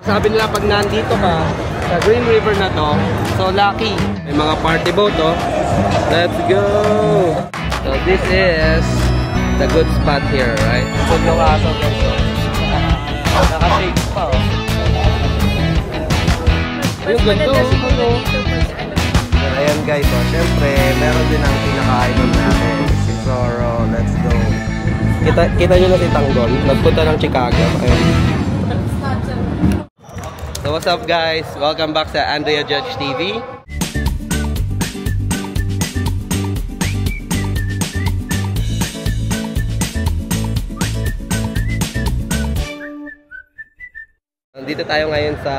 Sabi nila pag nandito ka sa Green River na to, so lucky. May mga party boat, oh. Let's go! So this is the good spot here, right? Good yung aso, guys. Naka-shakes pa, oh. Yung ganda, oh. Ayan guys, oh. Siyempre, meron din ang pinaka-idol natin, si Zorro. Let's go. Kita nyo na si Tanggol. Nagpunta ng Chicago. Ayan. So what's up guys? Welcome back sa Andrea Judge TV. Nandito tayo ngayon sa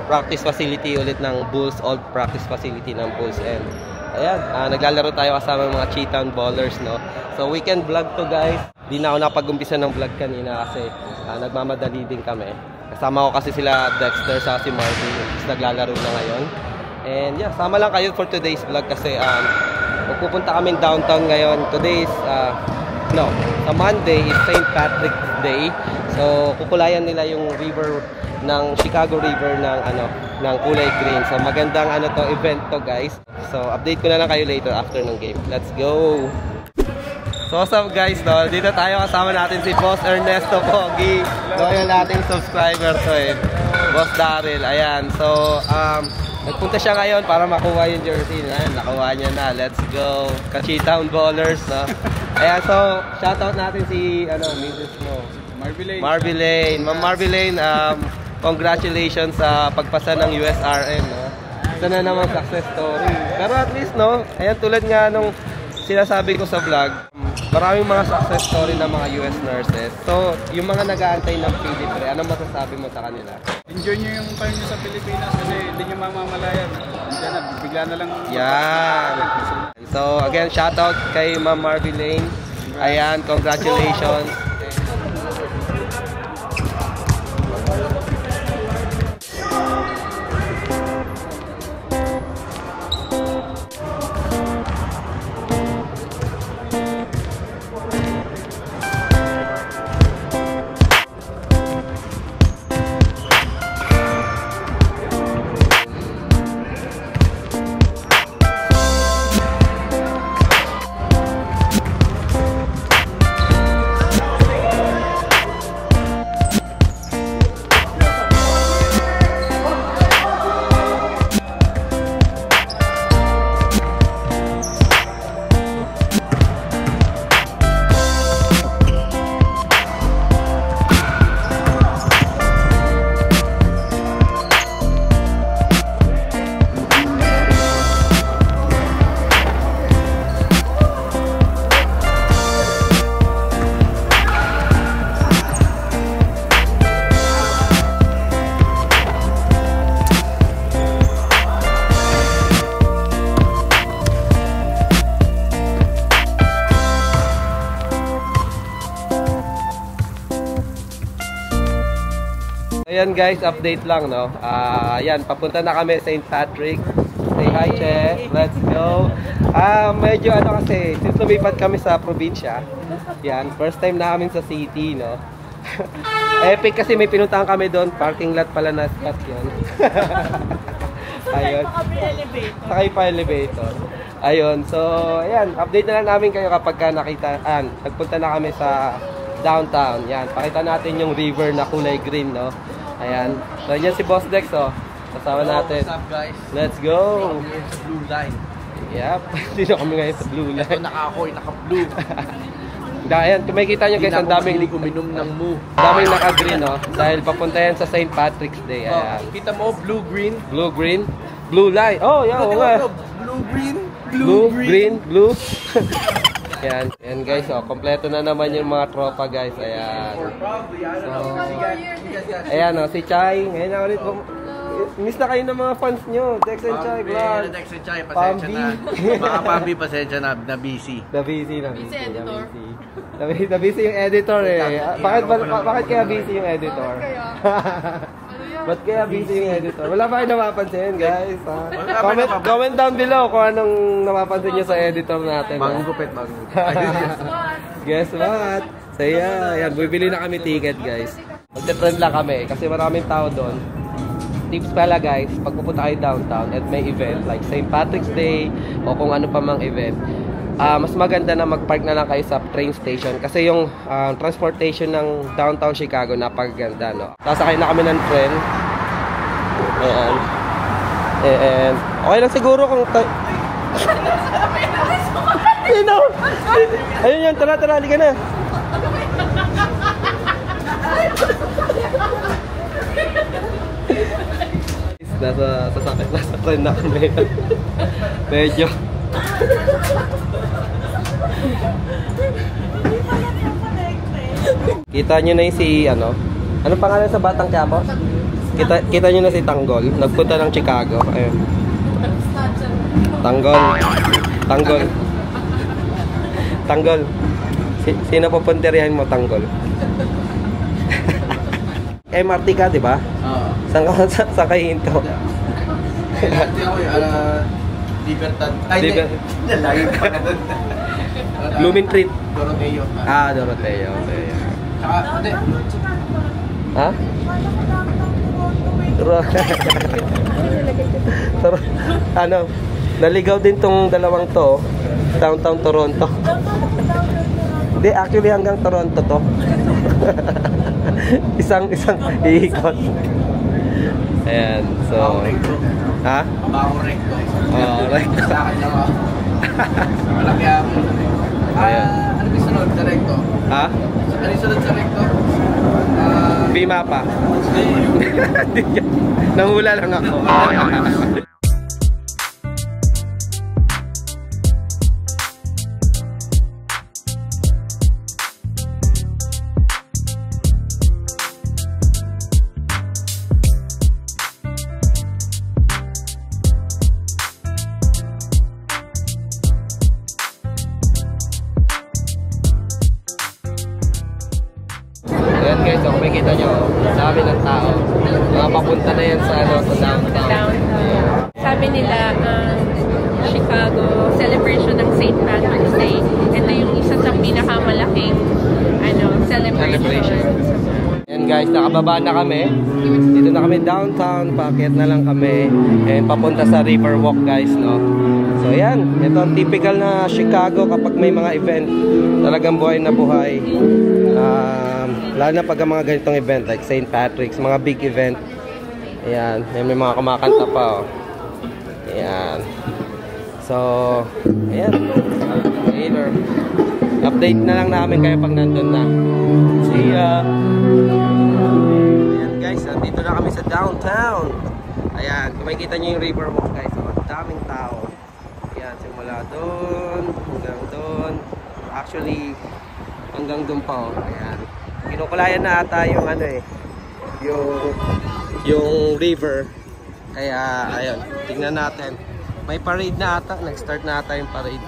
practice facility ulit ng Bulls, old practice facility ng Bulls. And ayan, naglalaro tayo kasama mga Cheetown Ballers, no? So weekend vlog to guys. Di na ako napag-umpisa ng vlog kanina kasi nagmamadali din kami. Kasama ko kasi sila Dexter sa si Marvin, naglalaro na ngayon. And yeah, sama lang kayo for today's vlog kasi magpupunta kaming downtown ngayon. Today's, sa Monday is St. Patrick's Day. So kukulayan nila yung river ng Chicago River ng kulay green. So magandang event to guys. So update ko na lang kayo later after ng game. Let's go! So what's up guys, no? Dito tayo kasama natin si Boss Ernesto Pogi. Loyal nating subscriber to Boss Daryl, ayan. So nagpunta siya ngayon para makuha yung jersey. Ayan, nakuha niya na. Let's go! Ka-Cheetown Ballers, no? Ayan, so shoutout natin si Mrs. mo. Marvy Lane. Ma'am Marvy Lane, congratulations sa pagpasa ng USRM, no? Ito na naman success story. Pero at least, no? Ayan, tulad nga nung sinasabi ko sa vlog, maraming mga success story ng mga US nurses. So, yung mga nag-aantay ng Pilipre, anong masasabi mo sa kanila? Enjoy nyo yung time nyo sa Pilipinas kasi hindi nyo mamamalayan. Diyan na, bigla na lang. Yan. So, again, shoutout kay Ma'am Marvy Lane. Ayan, congratulations. Ayan guys, update lang, no? Ayan, papunta na kami St. Patrick. Say hi, Che. Let's go. Medyo kasi, since lumipat kami sa probinsya, yan, first time namin sa city, no? Epic kasi may pinuntahan kami doon, parking lot pala na spot yun. Ayun. Sakay pa elevator. Ayun, so, ayan, update na lang namin kayo kapag nagpunta na kami sa downtown. Yan, pakita natin yung river na kulay green, no? Ayan. So, yan si Boss Dex, oh. Kasama natin. What's up, guys? Let's go! Blue line. Yep. Dito kami ngayon sa blue line. Ito naka-blue. Ayan, kung makikita nyo guys, ang daming uminom ng moo. daming naka-green, no? Dahil papunta yan sa St. Patrick's Day. Ayan. Kita mo, blue-green. Blue-green. Blue line. Oh, yeah, Blue-green. Blue-green. Blue. Yan. Yan guys, oh. Kompleto na naman yung mga tropa guys. Ayan. So, ayan, oh. Si Chai. Ngayon na ulit. Miss na kayo ng mga fans nyo. Dex and Chai vlog. Dex and Chai, pasensya na. Mga Pambi, pasensya na busy. Na-busy. Na-busy yung editor eh. Bakit kaya busy yung editor? Ba't kaya busy yung editor? Wala pa kayo napapansin guys. Comment down below kung anong napapansin nyo sa editor natin. Magugupit. Guess what? So yeah, yan. Bibili na kami ticket guys. Magte-trend lang kami kasi maraming tao doon. Tips pala guys, pag pupunta kayo downtown at may event like St. Patrick's Day o kung ano pa mang event, mas maganda na mag-park na lang kayo sa train station kasi yung transportation ng downtown Chicago napakaganda, no? Sasakay na kami ng tren. Ayan. And okay lang siguro kung ayun yan, tara, halika na. Nasa tren na kami. Medyo kita nyo na yung si ano pangalan sa Batang Quiapo? Kita nyo na si Tanggol, nagpunta ng Chicago. Ayun. Tanggol. Sino pupunterihan mo, Tanggol? MRT ka, di ba? Oo. Saan kayo hinto? Hindi ako Libertad. Ay, lagi pa na doon. Lumin Street. Doroteo. Doroteo. Saka, hindi. Ha? Ano? Naligaw din tong dalawang to. Downtown Toronto. Hindi, actually hanggang Toronto to. isang iikot. Ayan, so ha? Bago recto. Oo, recto. Sa akin lang ako. Malaki ako. Ano yung sunod sa recto? Ha? Ano yung sunod sa recto? Bimapa. Nahula lang ako. Ayan guys, kung makikita nyo, dami ng tao. Mga papunta na yan sa downtown. Sabi nila, Chicago celebration ng St. Patrick's Day. Ito yung isa sa pinakamalaking celebration. Ayan guys, nakababa na kami. Dito na kami downtown, paakyat na lang kami. And papunta sa Riverwalk guys, no? So ayan, ito ang typical na Chicago kapag may mga event. Talagang buhay na buhay. Lalo na pag mga ganitong event like St. Patrick's, mga big event. Ayan, may mga kumakanta pa, oh. Ayan. So, ayan. Later. Update na lang namin kayo pag nandun na. See ya! Ayan guys, dito na kami sa downtown. Ayan, kung makikita nyo yung Riverwalk guys, daming tao. Ayan, simula doon, hanggang doon. Actually, hanggang doon pa, oh. Ayan. Kinukulayan na ata yung yung river. Kaya ayun, tingnan natin. May parade na ata, nag-start na ata yung parade.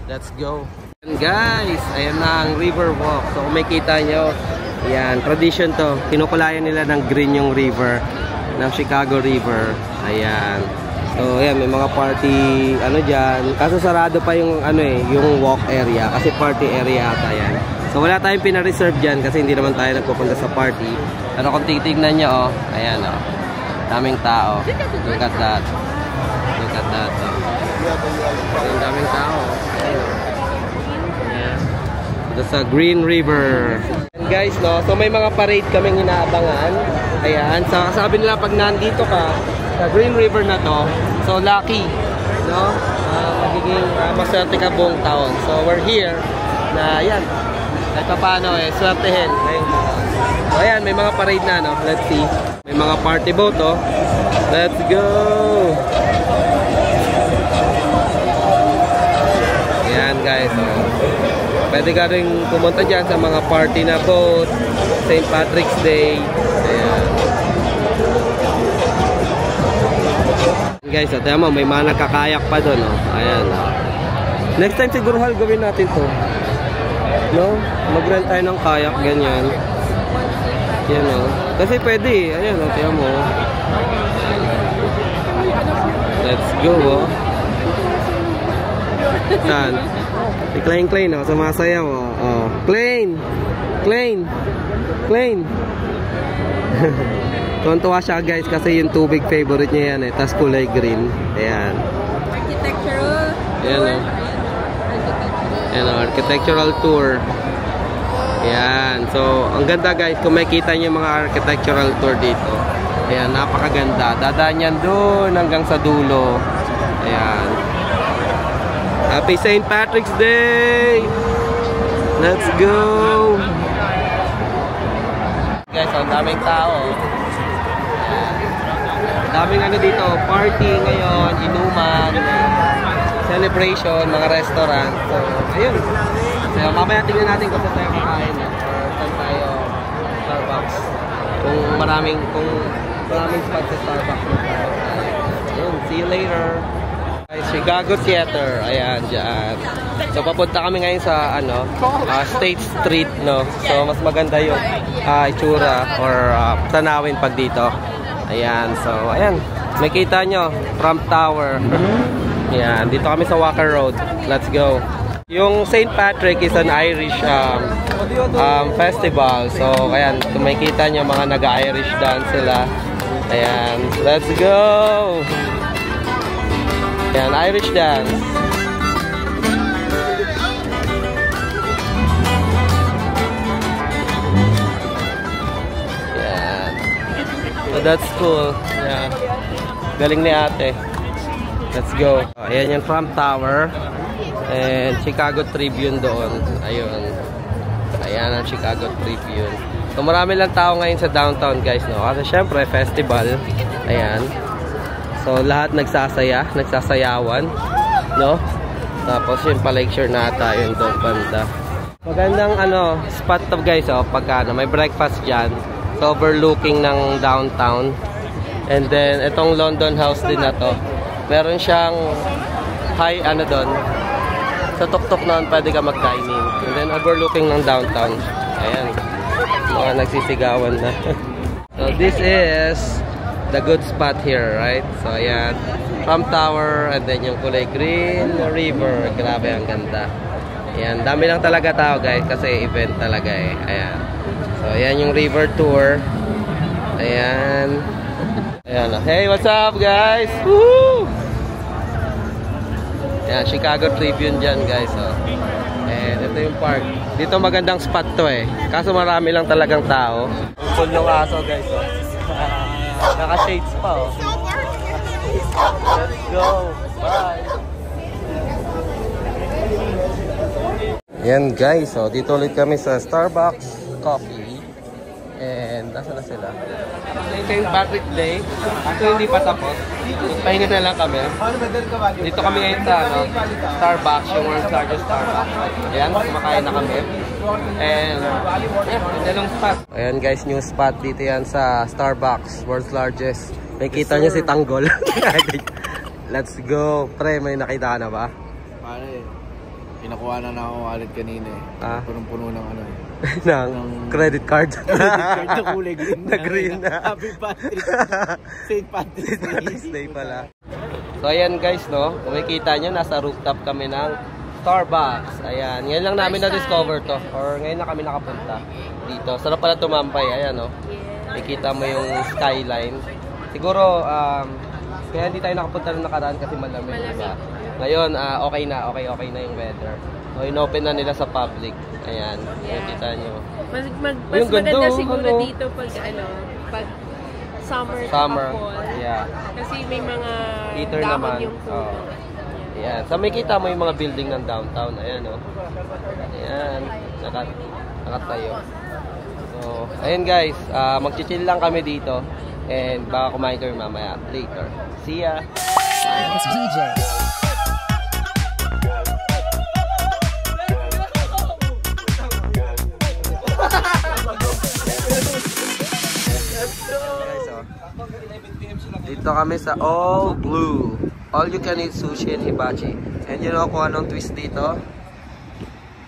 Let's go. And guys, ayan na ang Riverwalk. So kung makita nyo, ayan, tradition to. Kinukulayan nila ng green yung river, ng Chicago River. Ayan. So ayan, may mga party dyan. Kaso sarado pa yung yung walk area kasi party area ata yan. So wala tayong pina-reserve dyan kasi hindi naman tayo nagpupunta sa party. Pero kung titignan nyo, ayan daming tao. Look at that. Look at that. Ayan, daming tao. Ayan. Ito sa Green River. And guys, no, so may mga parade kaming inaabangan. Ayan, so sabi nila pag nandito ka sa Green River na to, so lucky, no? Magiging maswerte ka buong taon. So we're here na ayan. Kahit pa paano swertehin. So ayan, may mga parade na, no? Let's see. May mga party boat, oh. Let's go! Ayan guys, oh. Pwede ka rin pumunta dyan sa mga party na boat. St. Patrick's Day. Ayan. Guys, at mo, may mga nakakayak pa doon, oh. Ayan, oh. Next time siguro gawin natin to. No? Mag-rent tayo ng kayak, ganyan. Yan, o. Kasi pwede, ayan, o. Tiyan mo. Let's go, o. Saan? Si Klein, o. Sumasayaw, o. Klein! Klein! Klein! Tuwan-tuwa siya guys kasi yung tubig favorite niya yan eh. Tapos kulay green. Ayan. Architectural Ayan tour. o. Ayan o, architectural tour. Ayan. So, ang ganda guys. Kung makikita niyo yung mga architectural tour dito. Ayan, napakaganda. Dadaan yan doon hanggang sa dulo. Ayan. Happy St. Patrick's Day! Let's go! Guys, ang daming tao. Daming ano dito, party ngayon, inuman, celebration, mga restaurant. So, ayun. So, mamaya tingnan natin kung saan tayo kakain or saan tayo Starbucks. Kung maraming spot sa Starbucks. Ayun, see you later. Chicago Theater, ayan, dyan. So, papunta kami ngayon sa, State Street, no? So, mas maganda yung itsura or tanawin pag dito. Ayan, so, ayan. Makita nyo, Trump Tower. Ayan, dito kami sa Walker Road. Let's go. Yung St. Patrick is an Irish festival. So, ayan, kung makikita nyo, mga nag-Irish dance sila. Ayan, let's go! Ayan, Irish dance. Ayan. So that's cool. Yeah. Galing ni ate. Let's go. Ayan yung Trump Tower. And Chicago Tribune doon. Ayun. Ayan ang Chicago Tribune. So marami lang tao ngayon sa downtown guys. No? Kasi syempre festival. Ayan. So, lahat nagsasayawan, no? Tapos, yung pa-lecture na tayo yung doon banda. Magandang, spot to guys, pagka, may breakfast dyan. So, overlooking ng downtown. And then, itong London House din na to. Meron siyang doon. Sa tuktok noon, pwede ka mag-dining. And then, overlooking ng downtown. Ayan. Mga nagsisigawan na. So, this is the good spot here, right? So, ayan. Trump Tower, and then yung kulay green river. Grabe, ang ganda. Ayan. Dami lang talaga tao, guys, kasi event talaga eh. Ayan. So, ayan yung river tour. Ayan. Ayan. Hey, what's up, guys? Woo! Ayan, Chicago Tribune dyan, guys. Oh. And ito yung park. Dito magandang spot to eh. Kaso marami lang talagang tao. Ang cool ng aso, guys. Oh. Naka-shades pa, oh. Let's go. Bye. Yan, guys. So, dito ulit kami sa Starbucks Coffee. And, nasa na sila? St. Patrick's Day. Actually, hindi pa tapos. Pahinga na lang kami. Dito kami ngayon sa, Starbucks. Yung world's largest Starbucks. Ayan, kumakain na kami. And, yeah, yung spot. Ayan guys, new spot dito yan sa Starbucks, world's largest. Nakikita nyo si Tanggol. Let's go. Pre, may nakita ka na ba? Pare, pinakuha na ako wallet kanina eh. Punong-puno ng ng credit card. Credit card na kulay green. Na green na. Happy Patrick's St. Patrick's Day pala. So ayan guys, no? Kung makikita nyo, nasa rooftop kami ng Starbucks. Ayan. Ngayon lang namin na-discover to. Or ngayon na kami nakapunta dito. Sarap pala tumampay. Ayan, no? Nakikita mo yung skyline. Siguro, kaya hindi tayo nakapunta na nakaraan kasi malamig. Diba? Ngayon, okay na yung weather. So, in-open na nila sa public. Ayan. Nakikita nyo. Mas maganda siguro dito pag summer. Yeah. Kasi may mga heater dahon naman. yung puno. Ayan. So, may kita mo yung mga building ng downtown. Ayan, o. Ayan. Nakatayo. So, ayan guys. Mag-chill lang kami dito. And baka kumain kami mamaya. Later. See ya! It's DJ. Dito kami sa All Blue. All you can eat sushi and hibachi. And you know kung anong twist dito?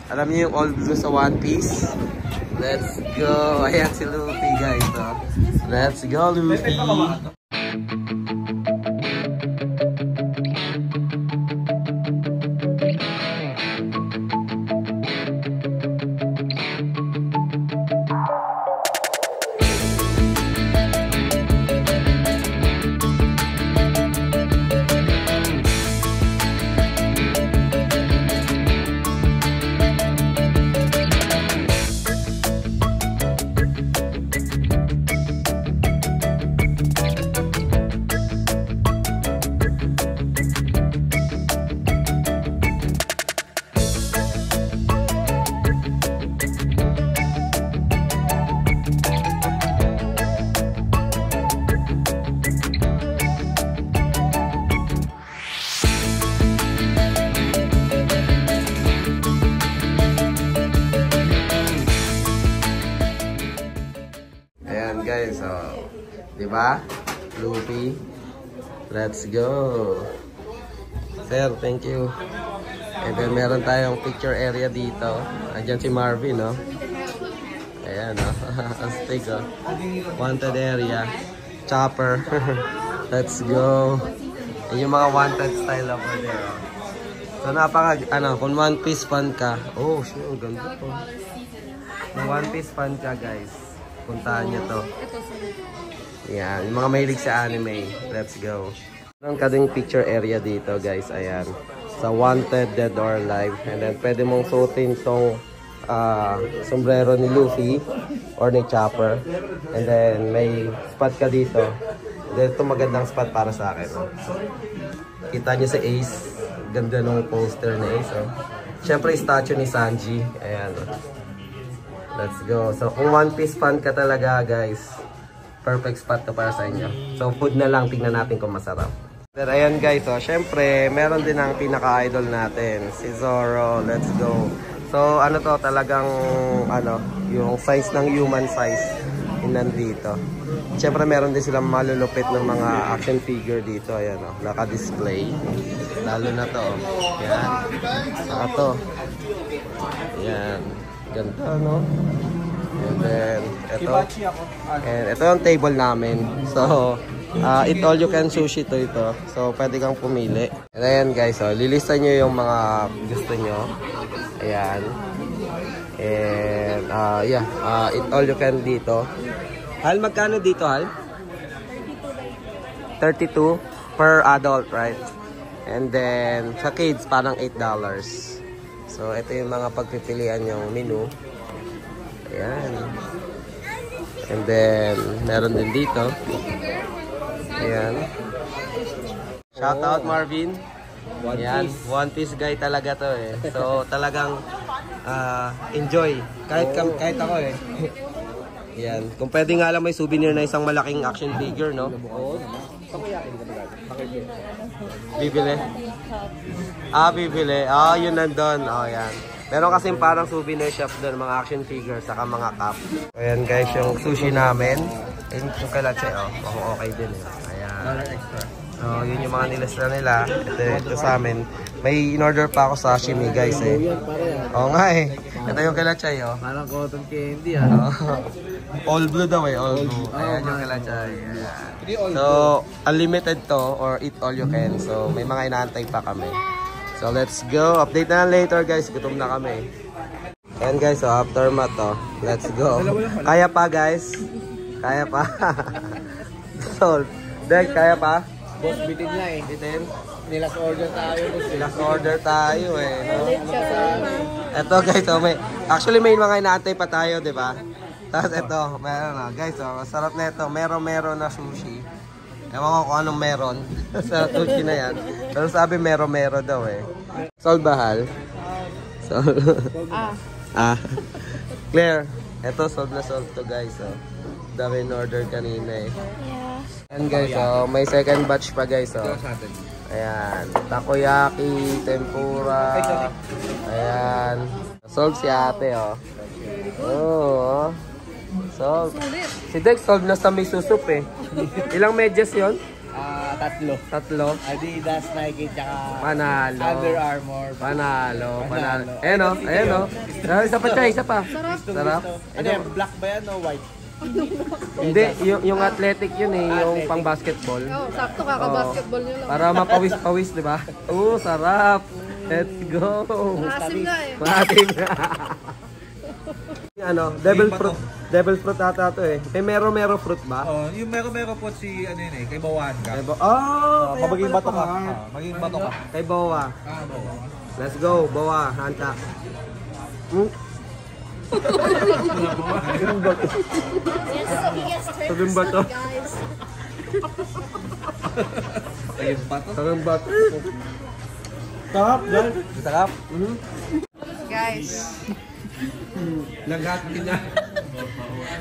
Alam niyo yung All Blue sa One Piece? Let's go! Ayan si Luffy guys. Oh. Let's go Luffy! Diba? Luffy. Let's go. Sir, thank you. And then meron tayong picture area dito. Andyan si Marvin, no? Ayan, no? Astig, oh. Wanted area. Chopper. Let's go. Yung mga wanted style over there, oh. So, kung One Piece fan ka, oh, sure, ganda to. Kung One Piece fan ka, guys, puntahan nyo to. Yan, yung mga mahilig sa anime. Let's go. Meron ka ding picture area dito, guys. Ayan. Sa Wanted, Dead or Alive. And then, pwede mong suotin tong sombrero ni Luffy or ni Chopper. And then, may spot ka dito. And then, ito magandang spot para sa akin. Oh. Kita nyo sa Ace. Ganda nung poster ni Ace. Oh. Siyempre, statue ni Sanji. Ayan. Oh. Let's go. So, kung One Piece fan ka talaga, guys, perfect spot to para sa inyo. So, food na lang. Tingnan natin kung masarap. Pero ayan guys, oh, syempre, meron din ang pinaka-idol natin, si Zoro. Let's go. So, ano to, talagang, yung size ng human size yung nandito. Syempre, meron din silang malulupit ng mga action figure dito. Ayan, oh, naka-display. Lalo na to. Ayan. Saka to. Ayan. Ganda, no? And then, ito yung table namin. So, eat all you can sushi to ito. So, pwede kang pumili. And ayan guys, oh, lilista nyo yung mga gusto nyo. Ayan. And, eat all you can dito. Hal, magkano dito, Hal? 32 per adult, right? And then, sa kids, parang $8. So, ito yung mga pagpipilian yung menu. Ayan. And then, meron din dito. Ayan. Shout out Marvin. Ayan. One Piece guy talaga to eh. So, talagang enjoy. Kahit ako eh. Ayan. Kung pwede nga lang may souvenir na isang malaking action figure, no? Bibili? Bibili. Yun nandun. Ayan. Meron kasing parang souvenir shop doon, mga action figures, saka mga cup. Ayan guys, yung sushi namin. Yung kalache, okay din eh. Ayan. So, yun yung mga nilista nila. Ito sa amin. May in-order pa ako sa sashimi guys eh. Oo nga eh. Ito yung kalache, oh. Parang cotton candy, All blue daw eh, all blue. Ayan yung kalachay. So, unlimited to or eat all you can. So, may mga inaantay pa kami. So, let's go. Update na later guys. Gutom na kami. Ayan guys, so aftermath to. Let's go. Kaya pa guys. Kaya pa. So, Dek, kaya pa? Boss, bitin niya eh. Bitin? Nilas order tayo. Nilas order tayo eh. No? Ito guys, so actually may mga inaantay pa tayo, di ba? Tapos ito, meron na. Guys, masarap na ito. Meron na sushi. Ewan ko kung anong meron sa sushi na yan. Pero sabi meron daw eh. Solve bahal? Claire, ito solve na solve to guys. Dami in order kanina eh. Yeah. And guys, may second batch pa guys. Ayan, takoyaki, tempura. Ayan. Solve si ate solve. Si Dex solve na sa miso soup eh. Ilang medyas yon? Tatlo. Adidas, Nike, tsaka Panalo. Under Armour. Panalo. Ayan o. Isa pa. Sarap. Ano yan? Black ba yan o white? Hindi, yung athletic yun eh. Yung pang basketball. Sakto kaka-basketball nyo lang. Para mapawis-pawis, di ba? Sarap. Let's go. Maasim nga eh. Maasim nga. Devil fruit ata ito eh. May mero fruit ba? Yung mero fruit si ano yun eh, kay Bawan ka. Magiging bato ka. Magiging bato ka. Kay Bawa. Bawa. Let's go, Bawa. Hanta. Saging bato. Saging bato. Sarap, guys. Sarap. Guys. Naghatin na.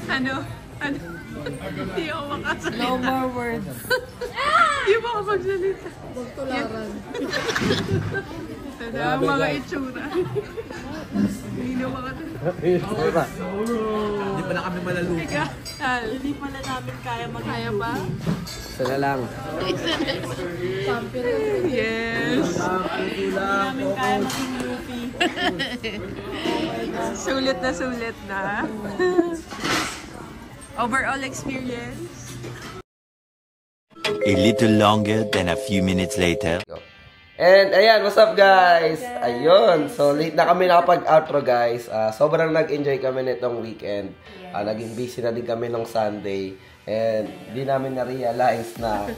Ano? Hindi ako makasalita. No more words. Hindi mo ako magsalita. Magtularan. Ito na ang mga itsura. Hindi pala kami malaluto. Hindi pala namin kaya Kaya ba? Isa na lang. Yes. namin kaya maging Luffy. Sulit na. Overall experience? A little longer than a few minutes later. And ayan, what's up guys? Ayun, so late na kami nakapag-outro guys. Sobrang nag-enjoy kami nitong weekend. Naging busy na din kami ng Sunday. And di namin na-realize na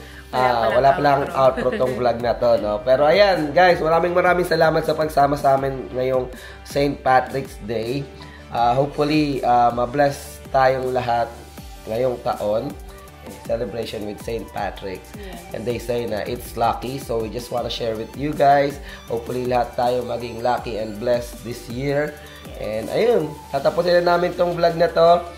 wala palang outro tong vlog na to, no? Pero ayan guys, maraming salamat sa pagsama sa amin ngayong St. Patrick's Day. Hopefully, ma-bless tayong lahat ngayong taon. Celebration with St. Patrick's. And they say na it's lucky, so we just want to share with you guys. Hopefully lahat tayo maging lucky and blessed this year. And ayun, tatapusin na namin tong vlog na to.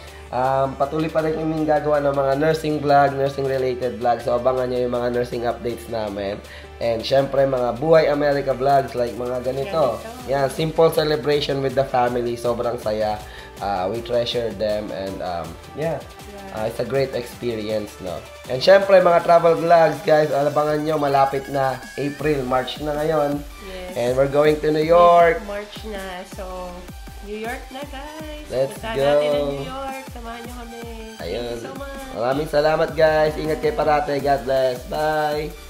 Patuloy pa rin kaming gagawa ng mga nursing vlog, nursing related vlog. So abangan nyo yung mga nursing updates namin. And syempre mga Buhay America vlogs like mga ganito. Yan, simple celebration with the family. Sobrang saya. We treasure them and yeah. It's a great experience, no? And syempre, mga travel vlogs, guys, alabangan nyo, malapit na April, March na ngayon. Yes. And we're going to New York. March na. So, New York na, guys. Let's Punta go. natin ang New York. Samahan nyo kami. Ayun. Thank you so much. Maraming salamat, guys. Ingat kayo parate. God bless. Bye.